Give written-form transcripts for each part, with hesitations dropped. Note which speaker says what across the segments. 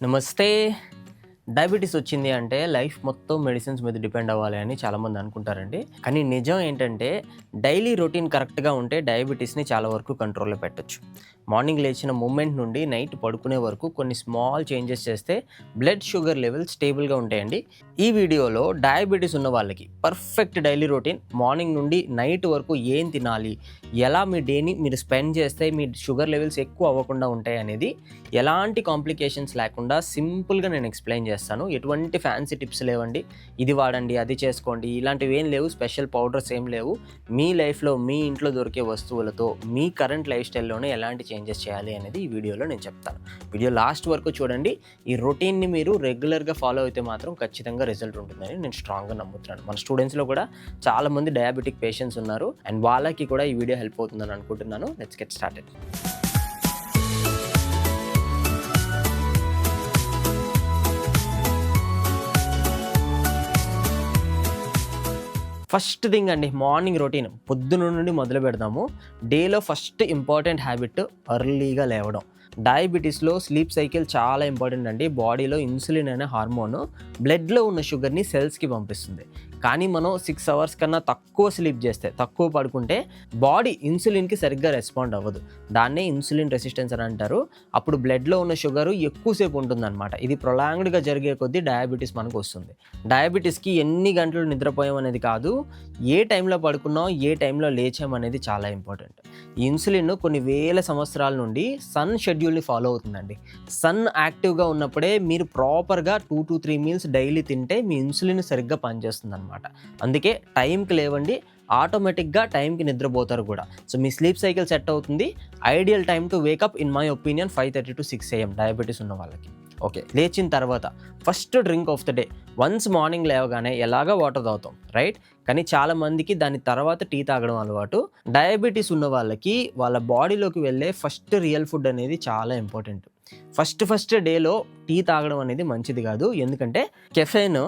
Speaker 1: నమస్తే. డయాబెటీస్ వచ్చింది అంటే లైఫ్ మొత్తం మెడిసిన్స్ మీద డిపెండ్ అవ్వాలి అని చాలామంది అనుకుంటారండి. కానీ నిజం ఏంటంటే డైలీ రొటీన్ కరెక్ట్‌గా ఉంటే డయాబెటీస్‌ని చాలా వరకు కంట్రోల్‌లో పెట్టొచ్చు. మార్నింగ్ లేచిన మూమెంట్ నుండి నైట్ పడుకునే వరకు కొన్ని స్మాల్ చేంజెస్ చేస్తే బ్లడ్ షుగర్ లెవెల్స్ స్టేబుల్‌గా ఉంటాయండి. ఈ వీడియోలో డయాబెటీస్ ఉన్న వాళ్ళకి పర్ఫెక్ట్ డైలీ రొటీన్, మార్నింగ్ నుండి నైట్ వరకు ఏం తినాలి, ఎలా మీ డేని మీరు స్పెండ్ చేస్తే మీ షుగర్ లెవెల్స్ ఎక్కువ అవ్వకుండా ఉంటాయి అనేది ఎలాంటి కాంప్లికేషన్స్ లేకుండా సింపుల్గా నేను ఎక్స్ప్లెయిన్ చేస్తాను. ఎటువంటి ఫ్యాన్సీ టిప్స్ లేవండి, ఇది వాడండి అది చేసుకోండి ఇలాంటివి ఏం లేవు, స్పెషల్ పౌడర్స్ ఏం లేవు. మీ లైఫ్లో మీ ఇంట్లో దొరికే వస్తువులతో మీ కరెంట్ లైఫ్ స్టైల్లోనే ఎలాంటి చేంజెస్ చేయాలి అనేది ఈ వీడియోలో నేను చెప్తాను. వీడియో లాస్ట్ వరకు చూడండి. ఈ రొటీన్ని మీరు రెగ్యులర్గా ఫాలో అయితే మాత్రం ఖచ్చితంగా రిజల్ట్ ఉంటుందని నేను స్ట్రాంగ్గా నమ్ముతున్నాను. మన స్టూడెంట్స్లో కూడా చాలామంది డయాబెటిక్ పేషెంట్స్ ఉన్నారు అండ్ వాళ్ళకి కూడా ఈ వీడియో హెల్ప్ అవుతుందని అనుకుంటున్నాను. Let's get started. First thing అండి, మార్నింగ్ రొటీన్ పొద్దున నుండి మొదలు పెడదాము. డేలో ఫస్ట్ ఇంపార్టెంట్ హ్యాబిట్ ఎర్లీగా లేవడం. డయాబెటీస్లో స్లీప్ సైకిల్ చాలా ఇంపార్టెంట్ అండి. బాడీలో ఇన్సులిన్ అనే హార్మోన్ బ్లడ్లో ఉన్న షుగర్ని సెల్స్కి పంపిస్తుంది. కానీ మనం 6 అవర్స్ కన్నా తక్కువ స్లీప్ చేస్తే, తక్కువ పడుకుంటే బాడీ ఇన్సులిన్కి సరిగ్గా రెస్పాండ్ అవ్వదు. దాన్నే ఇన్సులిన్ రెసిస్టెన్స్ అని అంటారు. అప్పుడు బ్లడ్లో ఉన్న షుగరు ఎక్కువసేపు ఉంటుందన్నమాట. ఇది ప్రొలాంగ్డ్గా జరిగే కొద్దీ డయాబెటీస్ మనకు వస్తుంది. డయాబెటీస్కి ఎన్ని గంటలు నిద్రపోయాం అనేది కాదు, ఏ టైంలో పడుకున్నాం, ఏ టైంలో లేచాం అనేది చాలా ఇంపార్టెంట్. ఈ ఇన్సులిన్ కొన్ని వేల సంవత్సరాల నుండి సన్ షెడ్యూల్ని ఫాలో అవుతుందండి. సన్ యాక్టివ్గా ఉన్నప్పుడే మీరు ప్రాపర్గా 2 to 3 మీల్స్ డైలీ తింటే మీ ఇన్సులిన్ సరిగ్గా పనిచేస్తుంది అనమాట. అందుకే టైంకి లేవండి, ఆటోమేటిక్గా టైంకి నిద్రపోతారు కూడా. సో మీ స్లీప్ సైకిల్ సెట్ అవుతుంది. Ideal time to wake up in my opinion 5:30 to 6 AM diabetes ఉన్న వాళ్ళకి. ఓకే, లేచిన తర్వాత first drink of the day. Once morning లేవగానే ఎలాగా వాటర్ తాగుతాం, రైట్? కానీ చాలామందికి దాని తర్వాత టీ తాగడం అలవాటు. డయాబెటీస్ ఉన్న వాళ్ళకి వాళ్ళ బాడీలోకి వెళ్ళే ఫస్ట్ రియల్ ఫుడ్ అనేది చాలా ఇంపార్టెంట్. ఫస్ట్ డేలో టీ తాగడం అనేది మంచిది కాదు. ఎందుకంటే కెఫెయిన్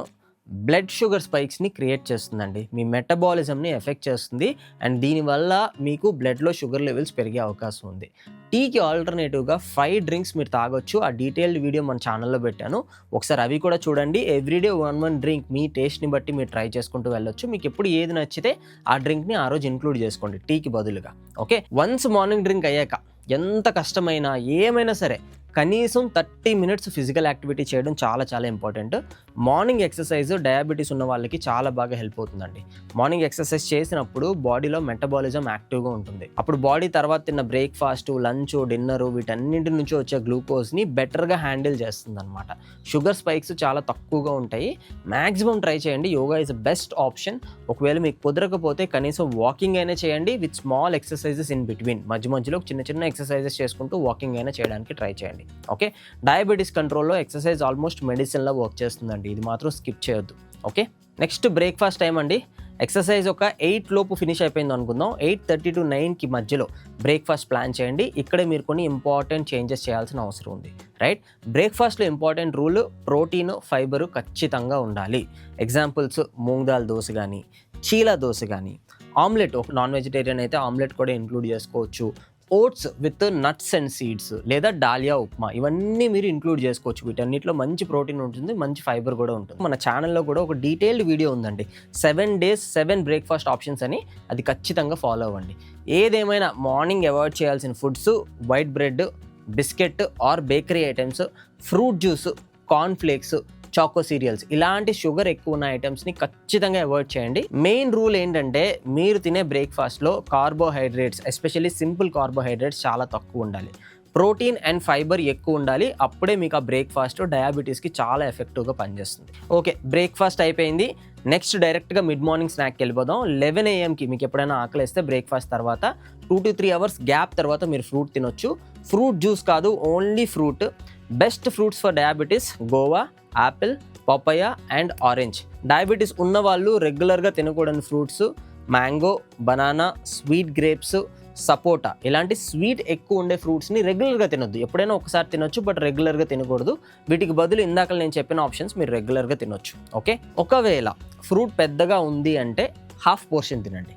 Speaker 1: బ్లడ్ షుగర్ స్పైక్స్ని క్రియేట్ చేస్తుందండి. మీ మెటబాలిజంని ఎఫెక్ట్ చేస్తుంది అండ్ దీనివల్ల మీకు బ్లడ్లో షుగర్ లెవెల్స్ పెరిగే అవకాశం ఉంది. టీకి ఆల్టర్నేటివ్గా 5 డ్రింక్స్ మీరు తాగొచ్చు. ఆ డీటెయిల్డ్ వీడియో మన ఛానల్లో పెట్టాను, ఒకసారి అవి కూడా చూడండి. ఎవ్రీడే 1 డ్రింక్ మీ టేస్ట్ని బట్టి మీరు ట్రై చేసుకుంటూ వెళ్ళొచ్చు. మీకు ఎప్పుడు ఏది నచ్చితే ఆ డ్రింక్ని ఆ రోజు ఇంక్లూడ్ చేసుకోండి టీకి బదులుగా. ఓకే, వన్స్ మార్నింగ్ డ్రింక్ అయ్యాక ఎంత కష్టమైనా ఏమైనా సరే కనీసం 30 మినిట్స్ ఫిజికల్ యాక్టివిటీ చేయడం చాలా ఇంపార్టెంట్. మార్నింగ్ ఎక్సర్సైజ్ డయాబెటీస్ ఉన్న వాళ్ళకి చాలా బాగా హెల్ప్ అవుతుందండి. మార్నింగ్ ఎక్సర్సైజ్ చేసినప్పుడు బాడీలో మెటబాలిజం యాక్టివ్గా ఉంటుంది. అప్పుడు బాడీ తర్వాత తిన్న బ్రేక్ఫాస్ట్, లంచ్, డిన్నర్ వీటన్నింటి నుంచి వచ్చే గ్లూకోజ్ని బెటర్గా హ్యాండిల్ చేస్తుంది అనమాట. షుగర్ స్పైక్స్ చాలా తక్కువగా ఉంటాయి. మ్యాక్సిమం ట్రై చేయండి. Yoga is best option. ఒకవేళ మీకు కుదరకపోతే కనీసం వాకింగ్ అయినా చేయండి with small exercises in between. మధ్యలో చిన్న ఎక్సర్సైజెస్ చేసుకుంటూ వాకింగ్ అయినా చేయడానికి ట్రై చేయండి. ఓకే, డయాబెటీస్ కంట్రోల్లో ఎక్సర్సైజ్ ఆల్మోస్ట్ మెడిసిన్లో వర్క్ చేస్తుందండి. ఇది మాత్రం స్కిప్ చేయొద్దు. ఓకే, నెక్స్ట్ బ్రేక్ఫాస్ట్ టైం అండి. ఎక్సర్సైజ్ ఒక 8 లోపు ఫినిష్ అయిపోయింది అనుకుందాం. 8:30 to 9కి మధ్యలో బ్రేక్ఫాస్ట్ ప్లాన్ చేయండి. ఇక్కడే మీరు కొన్ని ఇంపార్టెంట్ చేంజెస్ చేయాల్సిన అవసరం ఉంది, రైట్? బ్రేక్ఫాస్ట్లో ఇంపార్టెంట్ రూల్, ప్రోటీన్, ఫైబరు ఖచ్చితంగా ఉండాలి. ఎగ్జాంపుల్స్ మూంగ్ దాల్ దోశ కానీ, చీలా దోశ కానీ, ఆమ్లెట్, ఒక నాన్ వెజిటేరియన్ అయితే ఆమ్లెట్ కూడా ఇంక్లూడ్ చేసుకోవచ్చు. Oats with nuts and seeds లేదా డాలియా ఉప్మా, ఇవన్నీ మీరు ఇంక్లూడ్ చేసుకోవచ్చు. వీటన్నిటిలో మంచి ప్రోటీన్ ఉంటుంది, మంచి ఫైబర్ కూడా ఉంటుంది. మన ఛానల్లో కూడా ఒక డీటెయిల్డ్ వీడియో ఉందండి, 7 days 7 బ్రేక్ఫాస్ట్ ఆప్షన్స్ అని. అది ఖచ్చితంగా ఫాలో అవ్వండి. ఏదేమైనా మార్నింగ్ అవాయిడ్ చేయాల్సిన foods white bread, biscuit or bakery items, fruit juice, cornflakes, choco cereals, ఇలాంటి షుగర్ ఎక్కువ ఉన్న ఐటమ్స్ని ఖచ్చితంగా అవాయిడ్ చేయండి. మెయిన్ రూల్ ఏంటంటే మీరు తినే బ్రేక్ఫాస్ట్లో కార్బోహైడ్రేట్స్, ఎస్పెషల్లీ సింపుల్ కార్బోహైడ్రేట్స్ చాలా తక్కువ ఉండాలి. ప్రోటీన్ అండ్ ఫైబర్ ఎక్కువ ఉండాలి. అప్పుడే మీకు ఆ బ్రేక్ఫాస్ట్ డయాబెటీస్కి చాలా ఎఫెక్టివ్గా పనిచేస్తుంది. ఓకే, బ్రేక్ఫాస్ట్ అయిపోయింది. నెక్స్ట్ డైరెక్ట్గా మిడ్ మార్నింగ్ స్నాక్కి వెళ్ళిపోదాం. 11 AMకి మీకు ఎప్పుడైనా ఆకలిస్తే బ్రేక్ఫాస్ట్ తర్వాత 2 to 3 అవర్స్ గ్యాప్ తర్వాత మీరు ఫ్రూట్ తినొచ్చు. ఫ్రూట్ జ్యూస్ కాదు, only fruit. Best fruits for diabetes guava, apple, papaya and orange. Diabetes ఉన్న వాళ్ళు రెగ్యులర్గా తినకూడని fruits mango, banana, sweet grapes, sapota. ఇలాంటి స్వీట్ ఎక్కువ ఉండే ఫ్రూట్స్ని రెగ్యులర్గా తినొద్దు. ఎప్పుడైనా ఒకసారి తినొచ్చు, బట్ రెగ్యులర్గా తినకూడదు. వీటికి బదులు ఇందాక నేను చెప్పిన ఆప్షన్స్ మీరు రెగ్యులర్గా తినొచ్చు. ఓకే, ఒకవేళ ఫ్రూట్ పెద్దగా ఉంది అంటే హాఫ్ పోర్షన్ తినండి.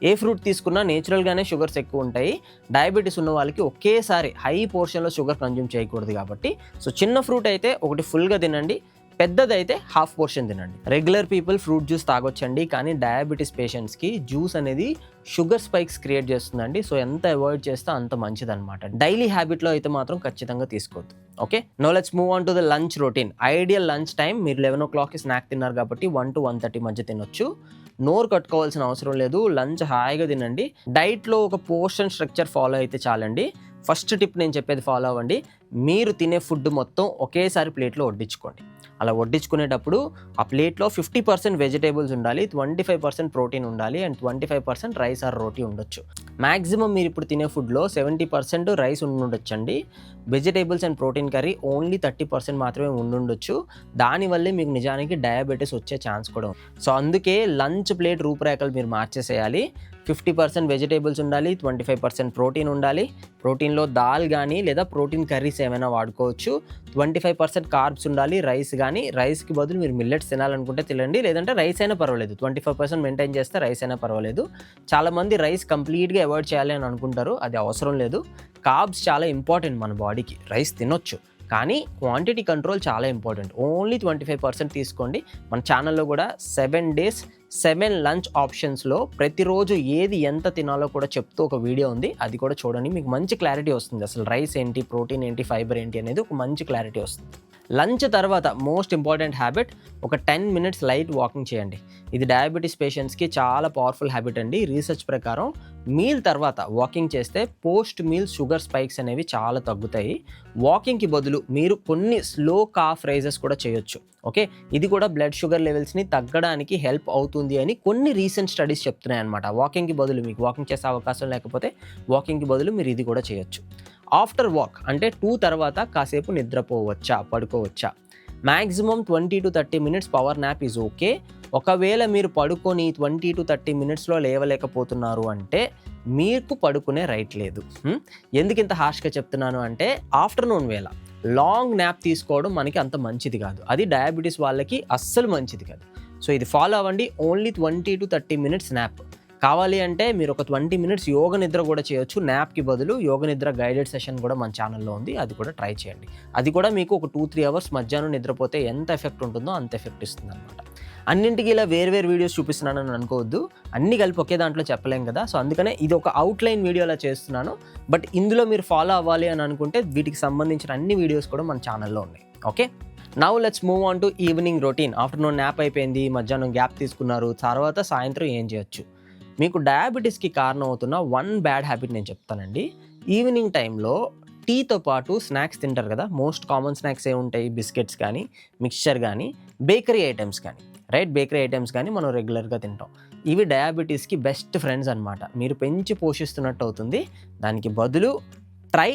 Speaker 1: ఏ ఫ్రూట్ తీసుకున్నా నేచురల్గానే షుగర్స్ ఎక్కువ ఉంటాయి. డయాబెటీస్ ఉన్న వాళ్ళకి ఒకేసారి హై పోర్షన్లో షుగర్ కన్జ్యూమ్ చేయకూడదు కాబట్టి సో చిన్న ఫ్రూట్ అయితే ఒకటి ఫుల్గా తినండి, పెద్దదైతే హాఫ్ పోర్షన్ తినండి. రెగ్యులర్ పీపుల్ ఫ్రూట్ జ్యూస్ తాగొచ్చండి, కానీ డయాబెటీస్ పేషెంట్స్కి జ్యూస్ అనేది షుగర్ స్పైక్స్ క్రియేట్ చేస్తుందండి. సో ఎంత అవాయిడ్ చేస్తే అంత మంచిదన్నమాట. డైలీ హ్యాబిట్లో అయితే మాత్రం ఖచ్చితంగా తీసుకోవద్దు. Okay, no let's move on to the lunch routine. Ideal lunch time మీరు 11 o'clockకి స్నాక్ తిన్నారు కాబట్టి 1 to 1:30 మధ్య తినొచ్చు. నోరు కట్టుకోవాల్సిన అవసరం లేదు, లంచ్ హాయిగా తినండి. డైట్లో ఒక పోర్షన్ స్ట్రక్చర్ ఫాలో అయితే చాలండి. ఫస్ట్ టిప్ నేను చెప్పేది ఫాలో అవ్వండి. మీరు తినే ఫుడ్ మొత్తం ఒకేసారి ప్లేట్లో వడ్డించుకోండి. అలా వడ్డించుకునేటప్పుడు ఆ ప్లేట్లో 50% వెజిటేబుల్స్ ఉండాలి, 25% ప్రోటీన్ ఉండాలి అండ్ 25% రైస్ ఆర్ రోటీ ఉండొచ్చు. మ్యాక్సిమం మీరు ఇప్పుడు తినే ఫుడ్లో 70% రైస్ ఉండొచ్చండి. Vegetables and protein curry only 30% మాత్రమే ఉండొచ్చు. దానివల్లే మీకు నిజానికి డయాబెటీస్ వచ్చే ఛాన్స్ కూడా ఉంది. సో అందుకే లంచ్ ప్లేట్ రూపురేఖలు మీరు మార్చేసేయాలి. 50% వెజిటేబుల్స్ ఉండాలి, 25% ప్రోటీన్ ఉండాలి. ప్రోటీన్లో దాల్ కానీ లేదా ప్రోటీన్ కర్రీస్ ఏమైనా వాడుకోవచ్చు. 25% కార్బ్స్ ఉండాలి, రైస్ కానీ. రైస్కి బదులు మీరు మిల్లెట్స్ తినాలనుకుంటే తినండి, లేదంటే రైస్ అయినా పర్వాలేదు. 25% మెయింటైన్ చేస్తే రైస్ అయినా పర్వాలేదు. చాలామంది రైస్ కంప్లీట్గా అవాయిడ్ చేయాలి అని అనుకుంటారు, అది అవసరం లేదు. కార్బ్స్ చాలా ఇంపార్టెంట్ మన బాడీకి. రైస్ తినొచ్చు కానీ క్వాంటిటీ కంట్రోల్ చాలా ఇంపార్టెంట్. ఓన్లీ 25% తీసుకోండి. మన ఛానల్లో కూడా 7 days 7 లంచ్ ఆప్షన్స్లో ప్రతిరోజు ఏది ఎంత తినాలో కూడా చెప్తూ ఒక వీడియో ఉంది, అది కూడా చూడండి. మీకు మంచి క్లారిటీ వస్తుంది, అసలు రైస్ ఏంటి, ప్రోటీన్ ఏంటి, ఫైబర్ ఏంటి అనేది ఒక మంచి క్లారిటీ వస్తుంది. లంచ్ తర్వాత మోస్ట్ ఇంపార్టెంట్ హ్యాబిట్, ఒక 10 minutes లైట్ వాకింగ్ చేయండి. ఇది డయాబెటీస్ పేషెంట్స్కి చాలా పవర్ఫుల్ హ్యాబిట్ అండి. రీసెర్చ్ ప్రకారం మీల్ తర్వాత వాకింగ్ చేస్తే పోస్ట్ మీల్ షుగర్ స్పైక్స్ అనేవి చాలా తగ్గుతాయి. వాకింగ్కి బదులు మీరు కొన్ని స్లో కార్బ్ రైజెస్ కూడా చేయొచ్చు. ఓకే, ఇది కూడా బ్లడ్ షుగర్ లెవెల్స్ని తగ్గడానికి హెల్ప్ అవుతుంది అని కొన్ని రీసెంట్ స్టడీస్ చెప్తున్నాయి అనమాట. వాకింగ్కి బదులు మీకు వాకింగ్ చేసే అవకాశం లేకపోతే వాకింగ్కి బదులు మీరు ఇది కూడా చేయొచ్చు. ఆఫ్టర్ వాక్ అంటే 2 తర్వాత కాసేపు నిద్రపోవచ్చా, పడుకోవచ్చా? Maximum 20 to 30 minutes power nap is okay. ఒకవేళ మీరు పడుకొని 20 to 30 minutesలో లేవలేకపోతున్నారు అంటే మీకు పడుకునే రైట్ లేదు. ఎందుకు ఇంత హార్ష్గా చెప్తున్నాను అంటే ఆఫ్టర్నూన్ వేళ లాంగ్ న్యాప్ తీసుకోవడం మనకి అంత మంచిది కాదు. అది డయాబెటీస్ వాళ్ళకి అస్సలు మంచిది కాదు. సో ఇది ఫాలో అవ్వండి. Only 20 to 30 minutes nap. కావాలి అంటే మీరు ఒక 20 minutes యోగ నిద్ర కూడా చేయొచ్చు. న్యాప్కి బదులు యోగ నిద్ర గైడెడ్ సెషన్ కూడా మన ఛానల్లో ఉంది, అది కూడా ట్రై చేయండి. అది కూడా మీకు ఒక 2-3 hours మధ్యాహ్నం నిద్రపోతే ఎంత ఎఫెక్ట్ ఉంటుందో అంత ఎఫెక్ట్ ఇస్తుంది అనమాట. అన్నింటికి ఇలా వేరు వీడియోస్ చూపిస్తున్నానని అనుకోవద్దు, అన్నీ కలిపి ఒకే దాంట్లో చెప్పలేం కదా. సో అందుకనే ఇది ఒక అవుట్లైన్ వీడియోలా చేస్తున్నాను. బట్ ఇందులో మీరు ఫాలో అవ్వాలి అని అనుకుంటే వీటికి సంబంధించిన అన్ని వీడియోస్ కూడా మన ఛానల్లో ఉన్నాయి. Okay, now let's move on to evening routine. Afternoon nap అయిపోయింది, మధ్యాహ్నం గ్యాప్ తీసుకున్నారు, తర్వాత సాయంత్రం ఏం చేయొచ్చు? మీకు డయాబెటీస్కి కారణం అవుతున్న 1 బ్యాడ్ హ్యాబిట్ నేను చెప్తానండి. ఈవినింగ్ టైంలో టీతో పాటు స్నాక్స్ తింటారు కదా. మోస్ట్ కామన్ స్నాక్స్ ఏముంటాయి? బిస్కెట్స్ కానీ, మిక్స్చర్ కానీ, బేకరీ ఐటమ్స్ కానీ, రైట్? బేకరీ ఐటమ్స్ కానీ మనం రెగ్యులర్గా తింటాం. ఇవి డయాబెటీస్కి బెస్ట్ ఫ్రెండ్స్ అనమాట. మీరు పెంచి పోషిస్తున్నట్టు అవుతుంది. దానికి బదులు ట్రై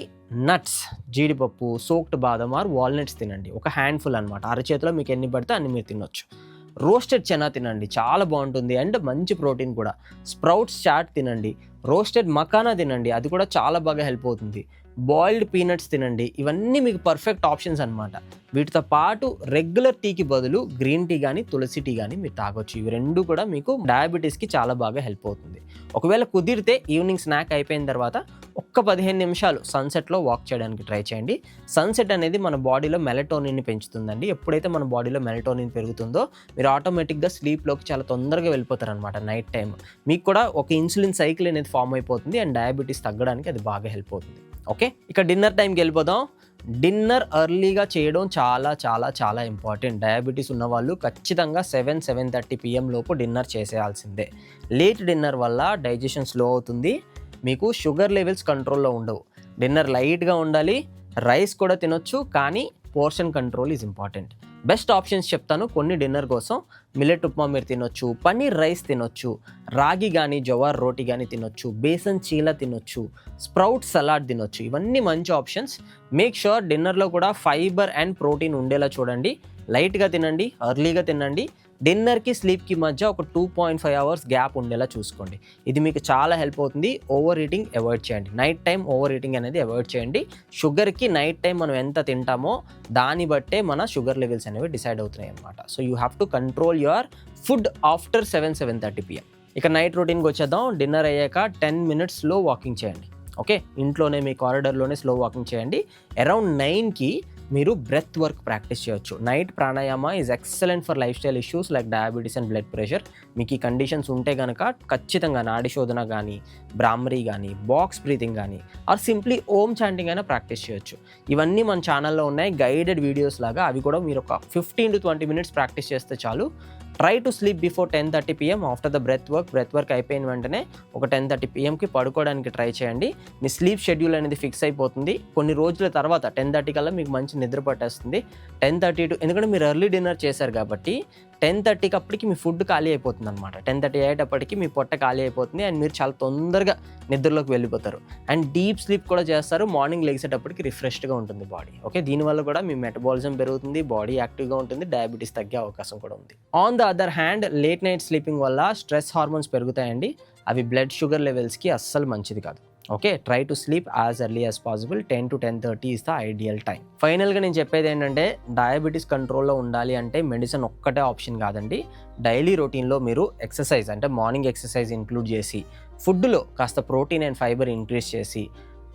Speaker 1: నట్స్, జీడిపప్పు, సోక్డ్ బాదం ఆర్ వాల్నట్స్ తినండి. ఒక హ్యాండ్ఫుల్ అనమాట. అరచేతిలో మీకు ఎన్ని పడితే అన్ని మీరు తినొచ్చు. రోస్టెడ్ చెనా తినండి, చాలా బాగుంటుంది అండ్ మంచి ప్రోటీన్ కూడా. స్ప్రౌట్స్ చాట్ తినండి, రోస్టెడ్ మకానా తినండి, అది కూడా చాలా బాగా హెల్ప్ అవుతుంది. బాయిల్డ్ పీనట్స్ తినండి. ఇవన్నీ మీకు పర్ఫెక్ట్ ఆప్షన్స్ అనమాట. వీటితో పాటు రెగ్యులర్ టీకి బదులు గ్రీన్ టీ కానీ తులసి టీ కానీ మీరు తాగొచ్చు. ఇవి రెండు కూడా మీకు డయాబెటీస్కి చాలా బాగా హెల్ప్ అవుతుంది. ఒకవేళ కుదిరితే ఈవినింగ్ స్నాక్ అయిపోయిన తర్వాత ఒక్క 15 నిమిషాలు సన్సెట్లో వాక్ చేయడానికి ట్రై చేయండి. సన్సెట్ అనేది మన బాడీలో మెలటోనిన్ని పెంచుతుందండి. ఎప్పుడైతే మన బాడీలో మెలటోనిన్ పెరుగుతుందో మీరు ఆటోమేటిక్గా స్లీప్లోకి చాలా తొందరగా వెళ్ళిపోతారు అనమాట. నైట్ టైం మీకు కూడా ఒక ఇన్సులిన్ సైకిల్ అనేది ఫామ్ అయిపోతుంది అండ్ డయాబెటీస్ తగ్గడానికి అది బాగా హెల్ప్ అవుతుంది. ఓకే, ఇక డిన్నర్ టైంకి వెళ్ళిపోదాం. డిన్నర్ ఎర్లీగా చేయడం చాలా చాలా చాలా ఇంపార్టెంట్. డయాబెటీస్ ఉన్నవాళ్ళు ఖచ్చితంగా 7-7:30 PM లోపు డిన్నర్ చేసేయాల్సిందే. లేట్ డిన్నర్ వల్ల డైజెషన్ స్లో అవుతుంది, మీకు షుగర్ లెవెల్స్ కంట్రోల్లో ఉండవు. డిన్నర్ లైట్గా ఉండాలి, రైస్ కూడా తినొచ్చు, కానీ portion control is important. Best options చెప్తాను కొన్ని డిన్నర్ కోసం. మిల్లెట్ ఉప్మా మీరు తినొచ్చు, పన్నీర్ రైస్ తినొచ్చు, రాగి కానీ జవార్ రోటీ కానీ తినొచ్చు, బేసన్ చీల తినొచ్చు, స్ప్రౌట్ సలాడ్ తినొచ్చు. ఇవన్నీ మంచి ఆప్షన్స్. మేక్ షూర్ డిన్నర్లో కూడా ఫైబర్ అండ్ ప్రోటీన్ ఉండేలా చూడండి. లైట్గా తినండి, ఎర్లీగా తినండి. డిన్నర్కి స్లీప్కి మధ్య ఒక 2.5 hours గ్యాప్ ఉండేలా చూసుకోండి. ఇది మీకు చాలా హెల్ప్ అవుతుంది. ఓవర్ ఈటింగ్ అవాయిడ్ చేయండి. నైట్ టైం ఓవర్ ఈటింగ్ అనేది అవాయిడ్ చేయండి. షుగర్కి నైట్ టైం మనం ఎంత తింటామో దాన్ని బట్టే మన షుగర్ లెవెల్స్ అనేవి డిసైడ్ అవుతున్నాయి అన్నమాట. So you have to control your food after 7-7:30 PM. ఇక నైట్ రొటీన్కి వచ్చేద్దాం. డిన్నర్ అయ్యాక 10 మినిట్స్ స్లో వాకింగ్ చేయండి. ఓకే, ఇంట్లోనే మీ కారిడార్లోనే స్లో వాకింగ్ చేయండి. అరౌండ్ 9కి మీరు బ్రెత్ వర్క్ ప్రాక్టీస్ చేయొచ్చు. Night pranayama is excellent for life style issues like diabetes and blood pressure. మీకు ఈ కండిషన్స్ ఉంటే కనుక ఖచ్చితంగా నాడి శోధన కానీ, బ్రాహ్మరీ కానీ, బాక్స్ బ్రీతింగ్ కానీ, ఆర్ సింప్లీ ఓమ్ చాంటింగ్ అయినా ప్రాక్టీస్ చేయొచ్చు. ఇవన్నీ మన ఛానల్లో ఉన్నాయి, గైడెడ్ వీడియోస్ లాగా. అవి కూడా మీరు ఒక 15 to 20 మినిట్స్ ప్రాక్టీస్ చేస్తే చాలు. Try to sleep before 10:30 PM after the breath work అయిపోయిన వెంటనే ఒక 10:30 PMకి పడుకోవడానికి ట్రై చేయండి. మీ స్లీప్ షెడ్యూల్ అనేది ఫిక్స్ అయిపోతుంది. కొన్ని రోజుల తర్వాత 10:30 కల్లా మీకు మంచి నిద్ర పట్టేస్తుంది. 10:30 to, ఎందుకంటే మీరు ఎర్లీ డిన్నర్ చేశారు కాబట్టి 10:30కి అప్పటికి మీ ఫుడ్ ఖాళీ అయిపోతుంది అనమాట. 10:30 అయ్యేటప్పటికి మీ పొట్ట ఖాళీ అయిపోతుంది అండ్ మీరు చాలా తొందరగా నిద్రలోకి వెళ్ళిపోతారు. అండ్ డీప్ స్లీప్ కూడా చేస్తారు. మార్నింగ్ లెగిసేటప్పటికి రిఫ్రెష్డ్గా ఉంటుంది బాడీ. ఓకే, దీనివల్ల కూడా మీ మెటబాలిజం పెరుగుతుంది, బాడీ యాక్టివ్గా ఉంటుంది, డయాబెటీస్ తగ్గే అవకాశం కూడా ఉంది. On the other hand, late night sleeping వల్ల స్ట్రెస్ హార్మోన్స్ పెరుగుతాయండి. అవి బ్లడ్ షుగర్ లెవెల్స్కి అస్సలు మంచిది కాదు. Okay, try to sleep as early as possible. 10 to 10:30 is the ideal time. ఫైనల్గా నేను చెప్పేది ఏంటంటే, డయాబెటీస్ కంట్రోల్లో ఉండాలి అంటే మెడిసిన్ ఒక్కటే ఆప్షన్ కాదండి. డైలీ రొటీన్లో మీరు ఎక్సర్సైజ్ అంటే మార్నింగ్ ఎక్సర్సైజ్ ఇంక్లూడ్ చేసి, ఫుడ్లో కాస్త ప్రోటీన్ అండ్ ఫైబర్ ఇంక్రీజ్ చేసి,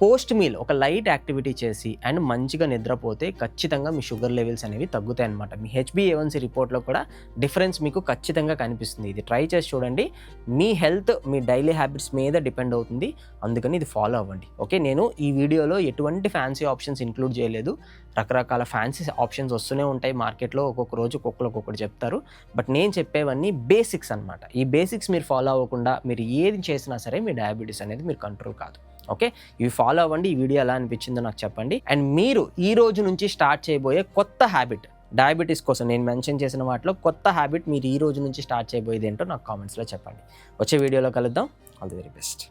Speaker 1: పోస్ట్ మీల్ ఒక లైట్ యాక్టివిటీ చేసి అండ్ మంచిగా నిద్రపోతే ఖచ్చితంగా మీ షుగర్ లెవెల్స్ అనేవి తగ్గుతాయి అనమాట. మీ HbA1c రిపోర్ట్లో కూడా డిఫరెన్స్ మీకు ఖచ్చితంగా కనిపిస్తుంది. ఇది ట్రై చేసి చూడండి. మీ హెల్త్ మీ డైలీ హ్యాబిట్స్ మీద డిపెండ్ అవుతుంది, అందుకని ఇది ఫాలో అవ్వండి. ఓకే, నేను ఈ వీడియోలో ఎటువంటి ఫ్యాన్సీ ఆప్షన్స్ ఇంక్లూడ్ చేయలేదు. రకరకాల ఫ్యాన్సీ ఆప్షన్స్ వస్తూనే ఉంటాయి మార్కెట్లో, ఒక్కొక్క రోజు ఒక్కొక్కటి చెప్తారు. బట్ నేను చెప్పేవన్నీ బేసిక్స్ అనమాట. ఈ బేసిక్స్ మీరు ఫాలో అవ్వకుండా మీరు ఏది చేసినా సరే మీ డయాబెటీస్ అనేది మీరు కంట్రోల్ కాదు. ఓకే, ఇవి ఫాలో అవ్వండి. ఈ వీడియో ఎలా అనిపించిందో నాకు చెప్పండి. అండ్ మీరు ఈ రోజు నుంచి స్టార్ట్ చేయబోయే కొత్త హ్యాబిట్, డయాబెటీస్ కోసం నేను మెన్షన్ చేసిన వాటిలో కొత్త హ్యాబిట్ మీరు ఈ రోజు నుంచి స్టార్ట్ చేయబోయేది ఏంటో నాకు కామెంట్స్లో చెప్పండి. వచ్చే వీడియోలో కలుద్దాం. All the very best.